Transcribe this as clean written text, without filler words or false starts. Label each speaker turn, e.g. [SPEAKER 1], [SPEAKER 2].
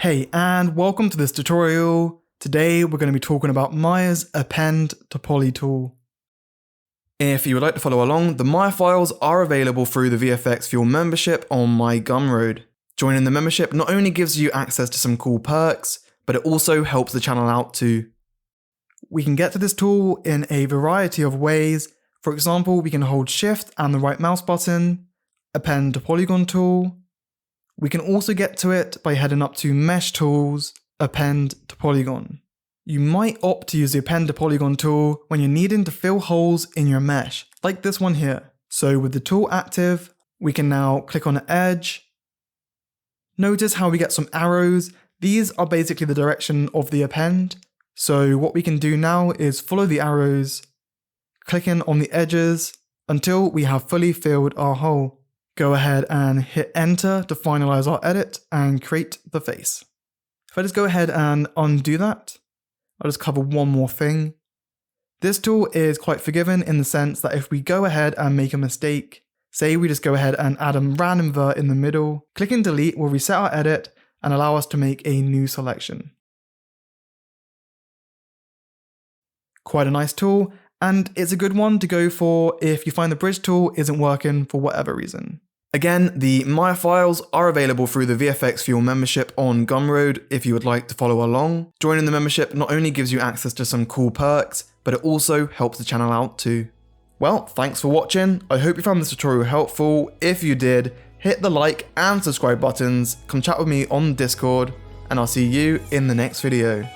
[SPEAKER 1] Hey, and welcome to this tutorial. Today we're going to be talking about Maya's Append to Poly tool. If you would like to follow along, the Maya files are available through the VFX Fuel membership on my Gumroad. Joining the membership not only gives you access to some cool perks, but it also helps the channel out too. We can get to this tool in a variety of ways. For example, we can hold Shift and the right mouse button, append to Polygon Tool. We can also get to it by heading up to Mesh Tools, Append to Polygon. You might opt to use the Append to Polygon tool when you're needing to fill holes in your mesh, like this one here. So with the tool active, we can now click on an edge. Notice how we get some arrows. These are basically the direction of the append. So what we can do now is follow the arrows, clicking on the edges until we have fully filled our hole. Go ahead and hit enter to finalize our edit and create the face. If I just go ahead and undo that, I'll just cover one more thing. This tool is quite forgiving in the sense that if we go ahead and make a mistake, say we just go ahead and add a random vert in the middle, clicking delete will reset our edit and allow us to make a new selection. Quite a nice tool, and it's a good one to go for if you find the bridge tool isn't working for whatever reason. Again, the Maya files are available through the VFX Fuel membership on Gumroad if you would like to follow along. Joining the membership not only gives you access to some cool perks, but it also helps the channel out too. Well, thanks for watching. I hope you found this tutorial helpful. If you did, hit the like and subscribe buttons, come chat with me on Discord, and I'll see you in the next video.